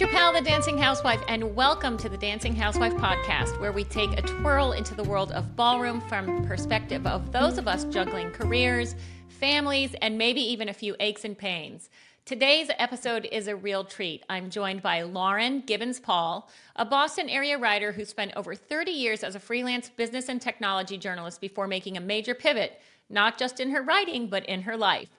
your pal, the Dancing Housewife, and welcome to the Dancing Housewife Podcast, where we take a twirl into the world of ballroom from the perspective of those of us juggling careers, families, and maybe even a few aches and pains. Today's episode is a real treat. I'm joined by Lauren Gibbons Paul, a Boston area writer who spent over 30 years as a freelance business and technology journalist before making a major pivot, not just in her writing, but in her life.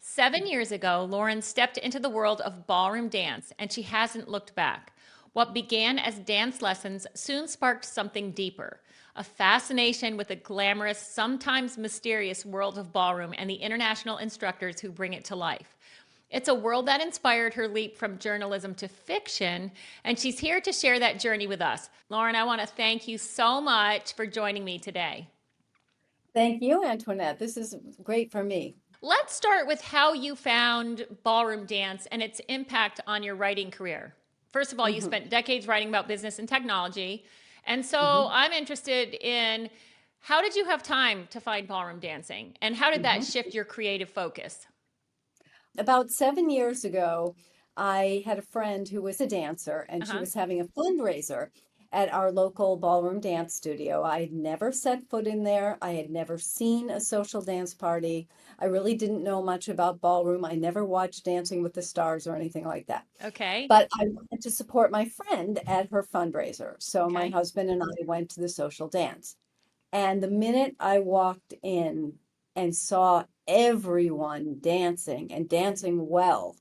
7 years ago, Lauren stepped into the world of ballroom dance, and she hasn't looked back. What began as dance lessons soon sparked something deeper, a fascination with the glamorous, sometimes mysterious world of ballroom and the international instructors who bring it to life. It's a world that inspired her leap from journalism to fiction, and she's here to share that journey with us. Lauren, I want to thank you so much for joining me today. Thank you, Antoinette. This is great for me. Let's start with how you found ballroom dance and its impact on your writing career. First of all, you spent decades writing about business and technology. And so I'm interested in, how did you have time to find ballroom dancing? And how did that shift your creative focus? About 7 years ago, I had a friend who was a dancer, and she was having a fundraiser at our local ballroom dance studio. I had never set foot in there. I had never seen a social dance party. I really didn't know much about ballroom. I never watched Dancing with the Stars or anything like that. Okay. But I wanted to support my friend at her fundraiser. So my husband and I went to the social dance. And the minute I walked in and saw everyone dancing and dancing well,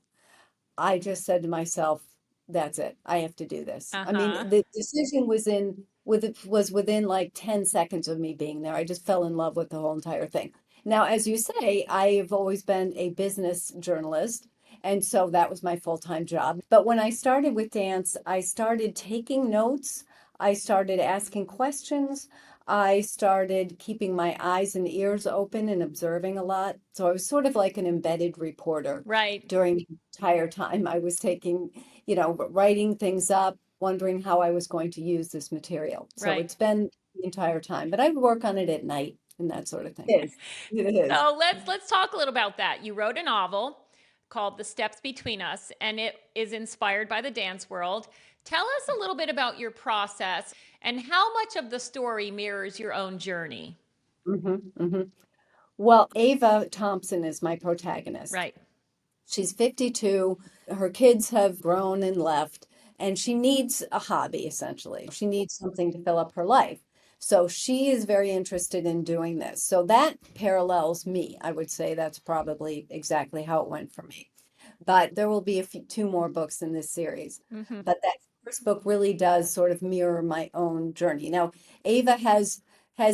I just said to myself, that's it. I have to do this. I mean, the decision was within like 10 seconds of me being there. I just fell in love with the whole entire thing. Now, as you say, I've always been a business journalist, and so that was my full-time job. But when I started with dance, I started taking notes. I started asking questions. I started keeping my eyes and ears open and observing a lot. So I was sort of like an embedded reporter. Right. During the entire time I was taking, writing things up, wondering how I was going to use this material. So it's been the entire time, but I would work on it at night and that sort of thing. It is. So let's talk a little about that. You wrote a novel called The Steps Between Us, and it is inspired by the dance world. Tell us a little bit about your process and how much of the story mirrors your own journey. Well, Ava Thompson is my protagonist. Right. She's 52. Her kids have grown and left, and she needs a hobby, essentially. She needs something to fill up her life. So she is very interested in doing this. So that parallels me. I would say that's probably exactly how it went for me. But there will be two more books in this series. But that first book really does sort of mirror my own journey. Now, Ava has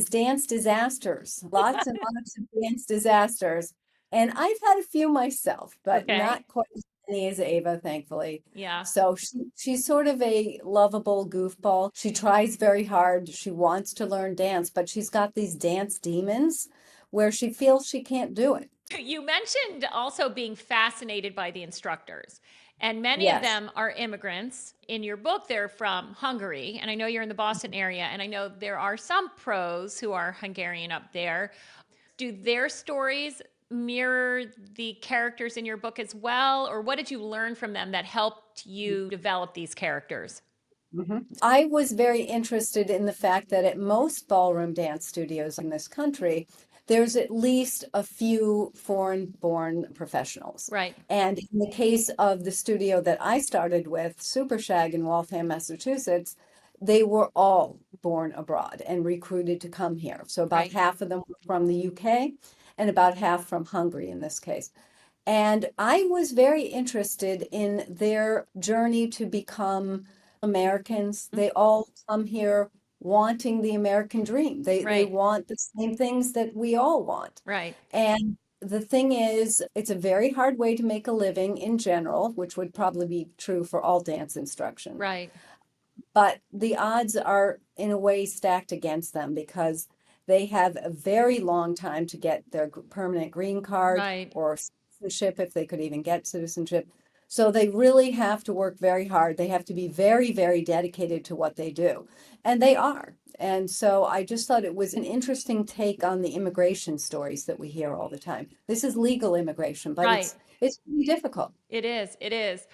dance disasters, lots and lots of dance disasters. And I've had a few myself, but not quite as many as Ava, thankfully. Yeah. So she's sort of a lovable goofball. She tries very hard. She wants to learn dance, but she's got these dance demons where she feels she can't do it. You mentioned also being fascinated by the instructors, and many of them are immigrants. In your book, they're from Hungary, and I know you're in the Boston area, and I know there are some pros who are Hungarian up there. Do their stories mirror the characters in your book as well, or what did you learn from them that helped you develop these characters? I was very interested in the fact that at most ballroom dance studios in this country, there's at least a few foreign-born professionals. Right. And in the case of the studio that I started with, Super Shag in Waltham, Massachusetts, they were all born abroad and recruited to come here. So about half of them were from the UK and about half from Hungary in this case. And I was very interested in their journey to become Americans. They all come here wanting the American dream. They want the same things that we all want. Right. And the thing is, it's a very hard way to make a living in general, which would probably be true for all dance instruction. Right. But the odds are in a way stacked against them because they have a very long time to get their permanent green card or citizenship, if they could even get citizenship. So they really have to work very hard. They have to be very, very dedicated to what they do. And they are. And so I just thought it was an interesting take on the immigration stories that we hear all the time. This is legal immigration, but it's really difficult. It is. It is.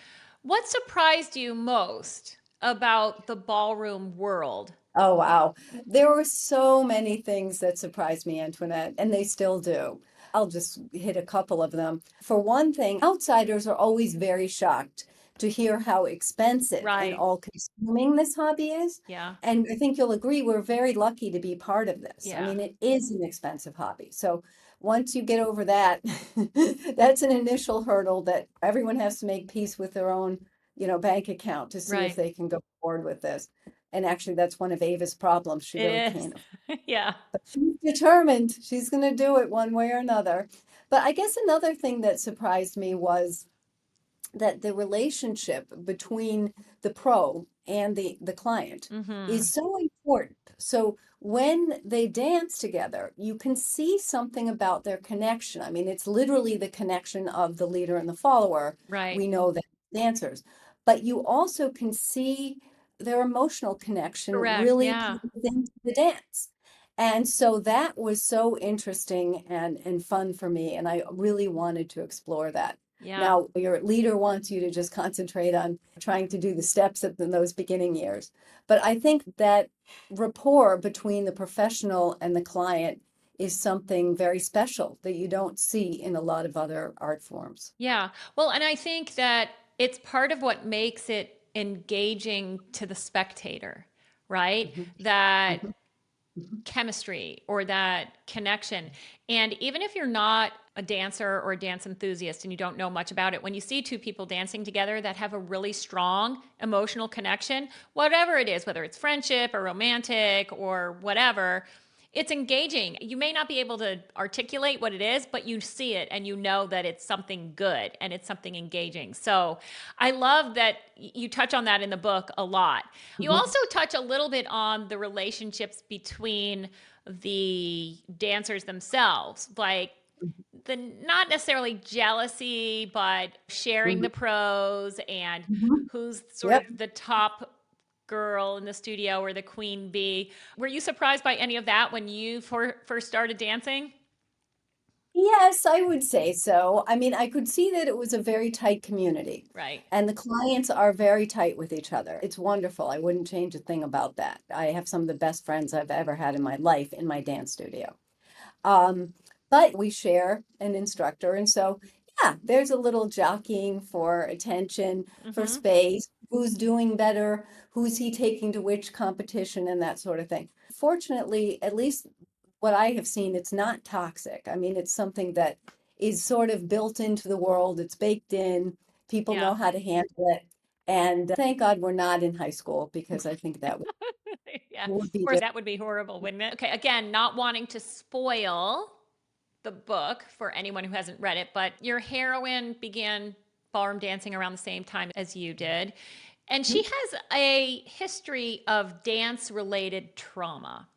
What surprised you most about the ballroom world? Oh, wow. There were so many things that surprised me, Antoinette, and they still do. I'll just hit a couple of them. For one thing, outsiders are always very shocked to hear how expensive and Right. all-consuming this hobby is. Yeah. And I think you'll agree we're very lucky to be part of this. I Yeah. mean, it is an expensive hobby. So once you get over that, that's an initial hurdle that everyone has to make peace with their own, bank account to see if Right. they can go forward with this. And actually, that's one of Ava's problems. She really It is. can't. Yeah. But she's determined. She's going to do it one way or another. But I guess another thing that surprised me was that the relationship between the pro and the client Mm-hmm. is so important. So when they dance together, you can see something about their connection. I mean, it's literally the connection of the leader and the follower. Right. We know that dancers, but you also can see their emotional connection Correct. really Yeah. plays into the dance. And so that was so interesting and fun for me. And I really wanted to explore that. Yeah. Now, your leader wants you to just concentrate on trying to do the steps in those beginning years. But I think that rapport between the professional and the client is something very special that you don't see in a lot of other art forms. Yeah. Well, and I think that it's part of what makes it engaging to the spectator, right? Mhm, That mhm, mhm, chemistry or that connection. And even if you're not a dancer or a dance enthusiast and you don't know much about it, when you see two people dancing together that have a really strong emotional connection, whatever it is, whether it's friendship or romantic or whatever, it's engaging. You may not be able to articulate what it is, but you see it and you know that it's something good and it's something engaging. So I love that you touch on that in the book a lot. You mhm, also touch a little bit on the relationships between the dancers themselves, like the not necessarily jealousy, but sharing the mhm, pros and mhm. who's sort of Yep. the top girl in the studio or the queen bee. Were you surprised by any of that when you first started dancing? Yes, I would say so. I mean, I could see that it was a very tight community, Right. and the clients are very tight with each other. It's wonderful. I wouldn't change a thing about that. I have some of the best friends I've ever had in my life in my dance studio. Um, but we share an instructor, and so yeah, there's a little jockeying for attention, for Mm-hmm. space, who's doing better, who's he taking to which competition, and that sort of thing. Fortunately, at least what I have seen, it's not toxic. I mean, it's something that is sort of built into the world, it's baked in, people Yeah. know how to handle it. And thank God we're not in high school because I think that Yeah. would Of be course, different. that would be horrible, wouldn't it? Okay. Again, not wanting to spoil the book for anyone who hasn't read it, but your heroine began ballroom dancing around the same time as you did. And she has a history of dance related trauma.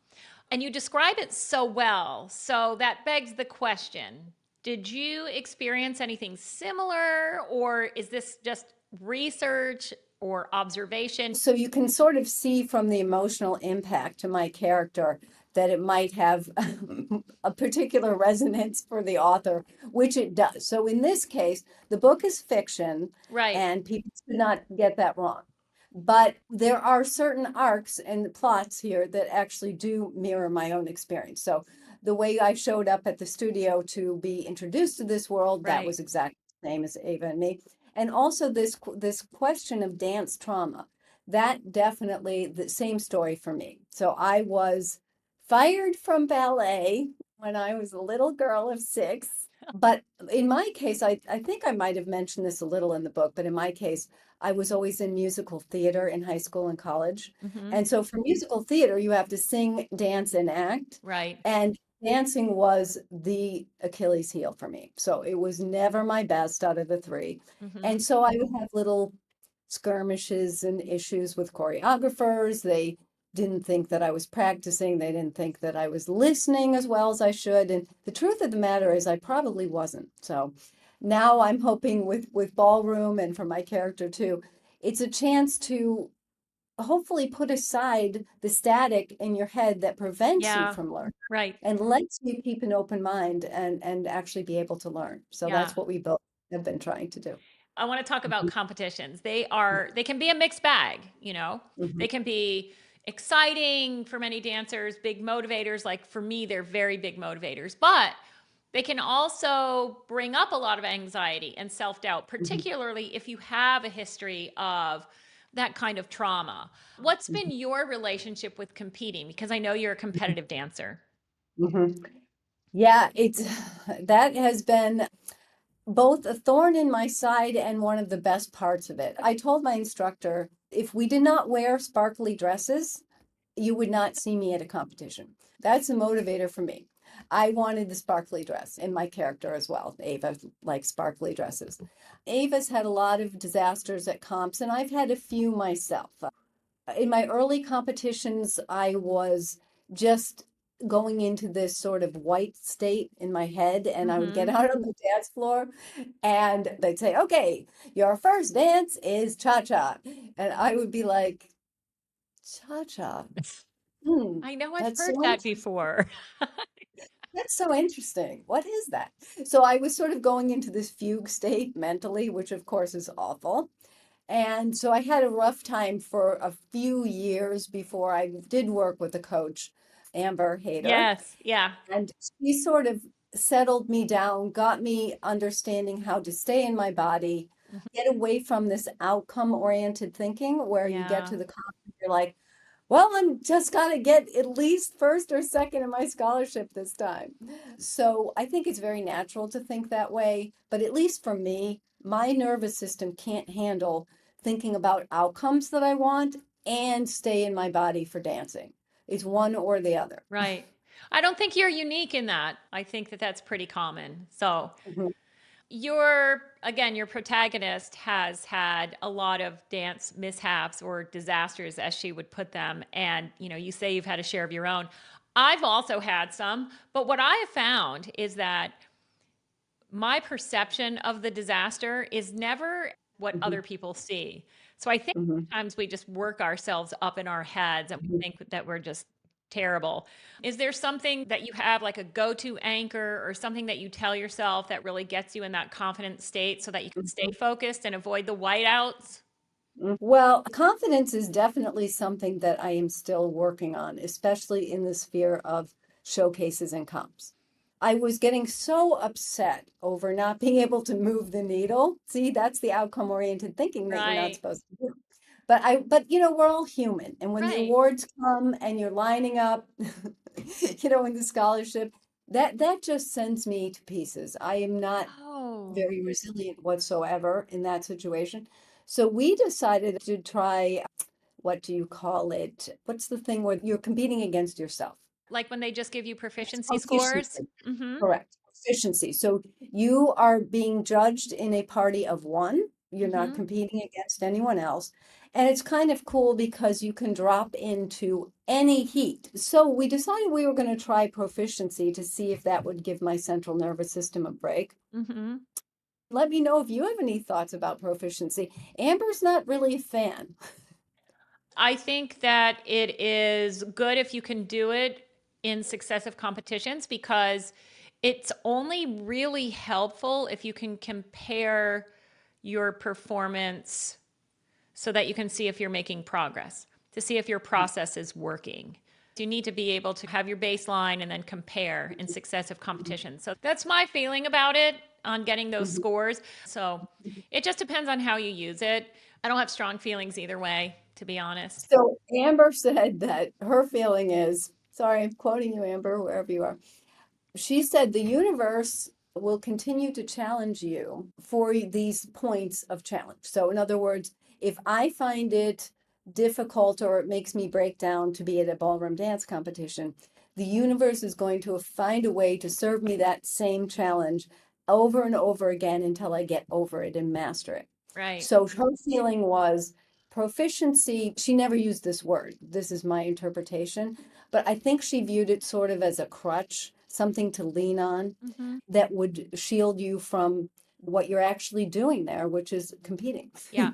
And you describe it so well. So that begs the question, did you experience anything similar, or is this just research or observation? So you can sort of see from the emotional impact to my character that it might have a particular resonance for the author, which it does. So in this case, the book is fiction, Right, and people should not get that wrong. But there are certain arcs and plots here that actually do mirror my own experience. So the way I showed up at the studio to be introduced to this world, that right. was exactly the same as Ava and me. And also this question of dance trauma, that definitely the same story for me. So I was fired from ballet when I was a little girl of 6. But in my case, I think I might have mentioned this a little in the book, but in my case, I was always in musical theater in high school and college. Mm-hmm. And so for musical theater, you have to sing, dance, and act. Right. And dancing was the Achilles heel for me. So it was never my best out of the three. Mm-hmm. And so I would have little skirmishes and issues with choreographers. They didn't think that I was practicing. They didn't think that I was listening as well as I should. And the truth of the matter is I probably wasn't. So now I'm hoping with Ballroom and for my character too, it's a chance to hopefully put aside the static in your head that prevents you Yeah. from learning Right. and lets you keep an open mind and actually be able to learn. So Yeah. that's what we both have been trying to do. I want to talk about Mhm. competitions. They can be a mixed bag, you know. They Mhm. can be exciting for many dancers, big motivators. Like for me, they're very big motivators, but they can also bring up a lot of anxiety and self-doubt, Mhm. particularly if you have a history of that kind of trauma. What's been Mhm. your relationship with competing? Because I know you're a competitive dancer. Mhm. Yeah, it's that has been both a thorn in my side and one of the best parts of it. I told my instructor, if we did not wear sparkly dresses, you would not see me at a competition. That's a motivator for me. I wanted the sparkly dress in my character as well. Ava likes sparkly dresses. Ava's had a lot of disasters at comps, and I've had a few myself. In my early competitions, I was just going into this sort of white state in my head, and I would get Mm-hmm. out on the dance floor and they'd say, okay, your first dance is cha-cha. And I would be like, cha-cha. Hmm, I know I've that's heard so that interesting. before. That's so interesting. What is that? So I was sort of going into this fugue state mentally, which of course is awful. And so I had a rough time for a few years before I did work with a coach, Amber Hader. Yes, yeah. And she sort of settled me down, got me understanding how to stay in my body, Mhm. get away from this outcome-oriented thinking where you get Yeah, to the conference, you're like, well, I'm just gonna get at least first or second in my scholarship this time. So I think it's very natural to think that way, but at least for me, my nervous system can't handle thinking about outcomes that I want and stay in my body for dancing. It's one or the other. right. I don't think you're unique in that. I think that that's pretty common. So, Mhm. again, your protagonist has had a lot of dance mishaps or disasters, as she would put them. And, you know, you say you've had a share of your own. I've also had some, but what I have found is that my perception of the disaster is never what Mhm. other people see. So I think Mhm. sometimes we just work ourselves up in our heads and we Mhm. think that we're just terrible. Is there something that you have, like a go-to anchor or something that you tell yourself that really gets you in that confident state so that you can stay Mhm. focused and avoid the whiteouts? Well, confidence is definitely something that I am still working on, especially in the sphere of showcases and comps. I was getting so upset over not being able to move the needle. See, that's the outcome-oriented thinking that you're not Right. supposed to do. But we're all human. And when the Right. awards come and you're lining up, in the scholarship, that just sends me to pieces. I am not Oh, very resilient whatsoever in that situation. So we decided to try, what do you call it? What's the thing where you're competing against yourself? like when they just give you It's proficiency scores? proficiency. Mm-hmm. Correct. Proficiency. So you are being judged in a party of one. You're not Mm-hmm. competing against anyone else. And it's kind of cool because you can drop into any heat. So we decided we were going to try proficiency to see if that would give my central nervous system a break. Mm-hmm. Let me know if you have any thoughts about proficiency. Amber's not really a fan. I think that it is good if you can do it in successive competitions because it's only really helpful if you can compare your performance so that you can see if you're making progress, to see if your process is working. You need to be able to have your baseline and then compare in successive competitions. So that's my feeling about it on getting those Mhm. scores. So it just depends on how you use it. I don't have strong feelings either way, to be honest. So Amber said that her feeling is, sorry, I'm quoting you, Amber, wherever you are. She said the universe will continue to challenge you for these points of challenge. So, in other words, if I find it difficult or it makes me break down to be at a ballroom dance competition, the universe is going to find a way to serve me that same challenge over and over again until I get over it and master it. Right. So, her feeling was proficiency. She never used this word. This is my interpretation, but I think she viewed it sort of as a crutch, something to lean on Hmm. that would shield you from what you're actually doing there, which is competing. Yeah.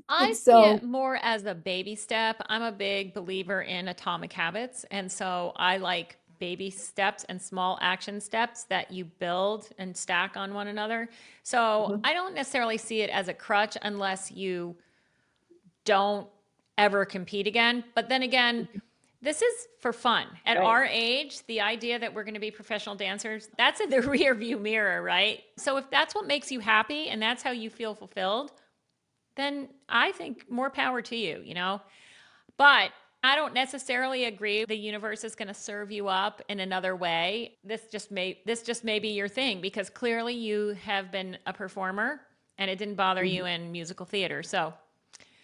I see it So, more as a baby step. I'm a big believer in atomic habits. And so I like baby steps and small action steps that you build and stack on one another. So Mhm. I don't necessarily see it as a crutch unless you don't ever compete again. But then again, this is for fun. At Right. our age, the idea that we're going to be professional dancers, that's in the rear view mirror, right? So if that's what makes you happy and that's how you feel fulfilled, then I think more power to you, you know? But I don't necessarily agree the universe is going to serve you up in another way. This just may be your thing because clearly you have been a performer and it didn't bother Mhm. you in musical theater. So,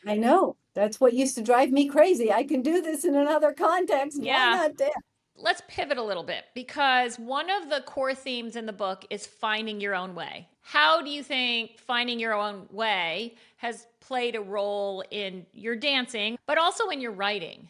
I know. That's what used to drive me crazy. I can do this in another context. Why yeah, not dance? let's pivot a little bit because one of the core themes in the book is finding your own way. How do you think finding your own way has played a role in your dancing, but also in your writing?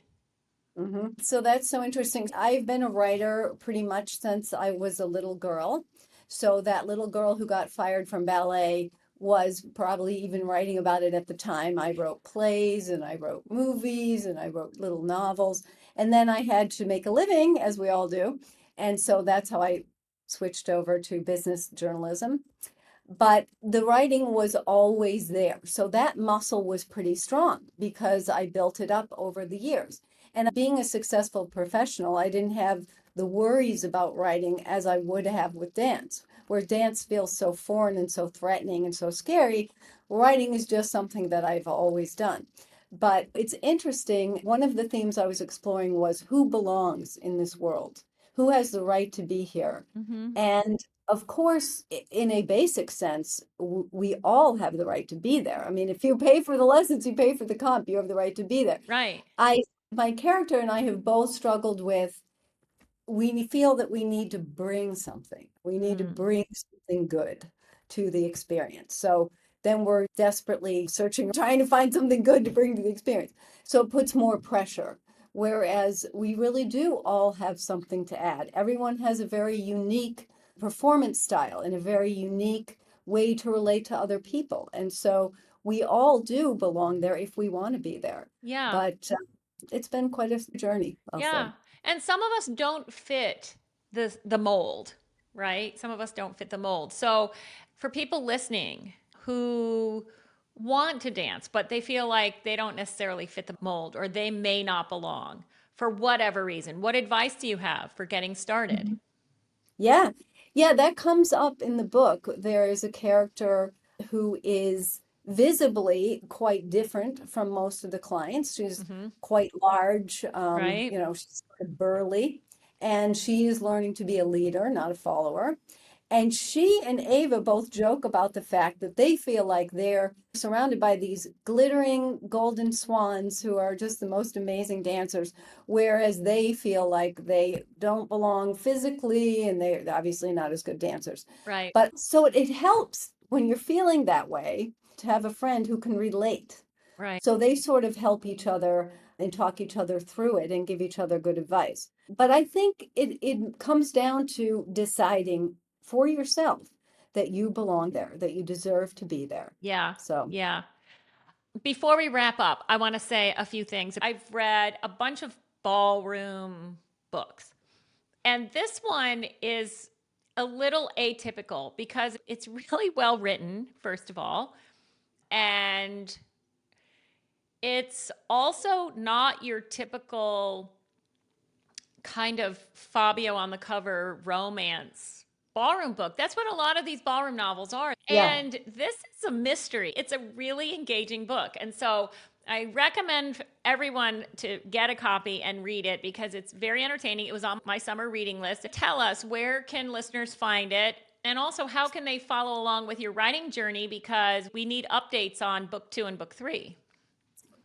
So that's so interesting. I've been a writer pretty much since I was a little girl. So that little girl who got fired from ballet was probably even writing about it at the time. I wrote plays and I wrote movies and I wrote little novels. And then I had to make a living, as we all do. And so that's how I switched over to business journalism. But the writing was always there. So that muscle was pretty strong because I built it up over the years. And being a successful professional, I didn't have the worries about writing as I would have with dance, where dance feels so foreign and so threatening and so scary. Writing is just something that I've always done. But it's interesting. One of the themes I was exploring was who belongs in this world? Who has the right to be here? Mm-hmm. And of course, in a basic sense, we all have the right to be there. I mean, if you pay for the lessons, you pay for the comp, you have the right to be there. Right. My character and I have both struggled with, we feel that we need to bring something. We need to Mm. bring something good to the experience. So then we're desperately searching, trying to find something good to bring to the experience. So it puts more pressure. Whereas we really do all have something to add. Everyone has a very unique performance style and a very unique way to relate to other people. And so we all do belong there if we want to be there. Yeah. But it's been quite a journey, I'll say. Yeah. And some of us don't fit the mold, right? Some of us don't fit the mold. So for people listening who want to dance, but they feel like they don't necessarily fit the mold or they may not belong for whatever reason, what advice do you have for getting started? Yeah. Yeah, that comes up in the book. There is a character who is visibly quite different from most of the clients. She's Mm-hmm. quite large, Right? she's sort of burly, and she is learning to be a leader, not a follower. And she and Ava both joke about the fact that they feel like they're surrounded by these glittering golden swans who are just the most amazing dancers, whereas they feel like they don't belong physically and they're obviously not as good dancers. Right. But so it helps when you're feeling that way to have a friend who can relate. Right. So they sort of help each other and talk each other through it and give each other good advice. But I think it comes down to deciding for yourself that you belong there, that you deserve to be there. Yeah. So, Yeah. Before we wrap up, I want to say a few things. I've read a bunch of ballroom books, and this one is a little atypical because it's really well written, first of all, and it's also not your typical kind of Fabio on the cover romance ballroom book. That's what a lot of these ballroom novels are. yeah, And this is a mystery. It's a really engaging book. And so I recommend everyone to get a copy and read it because it's very entertaining. It was on my summer reading list. Tell us, where can listeners find it? And also, how can they follow along with your writing journey? Because we need updates on book 2 and book 3.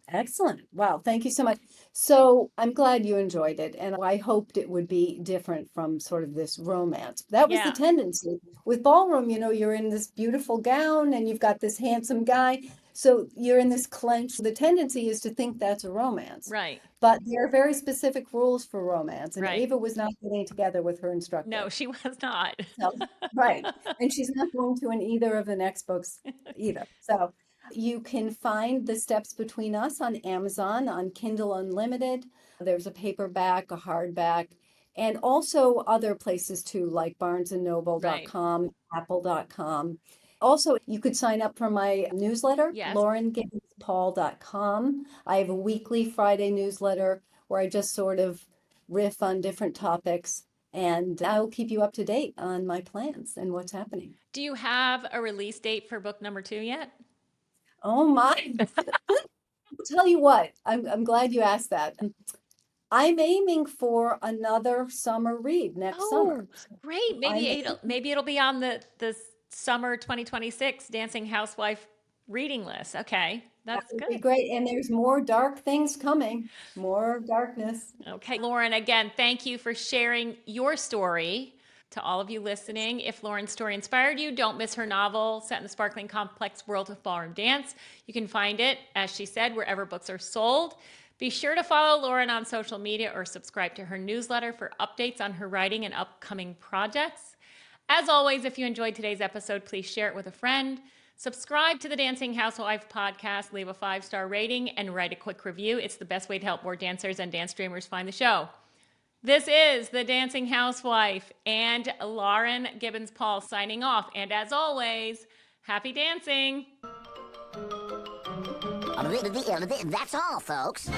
excellent. Wow, thank you so much. So I'm glad you enjoyed it, and I hoped it would be different from sort of this romance. That was the Yeah, tendency. With ballroom, you're in this beautiful gown and you've got this handsome guy. So you're in this clench. The tendency is to think that's a romance. right, But there are very specific rules for romance, and right. Ava was not getting together with her No, instructor. she was not. So, right. And she's not going to in either of the next books either. So you can find The Steps Between Us on Amazon, on Kindle Unlimited. There's a paperback, a hardback, and also other places too, like Right. barnesandnoble.com, apple.com. Also, you could sign up for my newsletter, Yes. laurengibbonspaul.com. I have a weekly Friday newsletter where I just sort of riff on different topics, and I'll keep you up to date on my plans and what's happening. Do you have a release date for book number 2 yet? Oh my. I'll tell you what, I'm glad you asked that. I'm aiming for another summer read next summer. Oh, great. I'm Maybe it'll be on the summer 2026 Dancing Housewife reading list. Okay. That That's would be good. great. And there's more dark things coming, more darkness. Okay, Lauren, again, thank you for sharing your story. To all of you listening, if Lauren's story inspired you, don't miss her novel set in the sparkling complex world of ballroom dance. You can find it, as she said, wherever books are sold. Be sure to follow Lauren on social media or subscribe to her newsletter for updates on her writing and upcoming projects. As always, if you enjoyed today's episode, please share it with a friend. Subscribe to the Dancing Housewife podcast, leave a 5-star rating, and write a quick review. It's the best way to help more dancers and dance dreamers find the show. This is the Dancing Housewife and Lauren Gibbons Paul signing off. And as always, happy dancing. That's all, folks.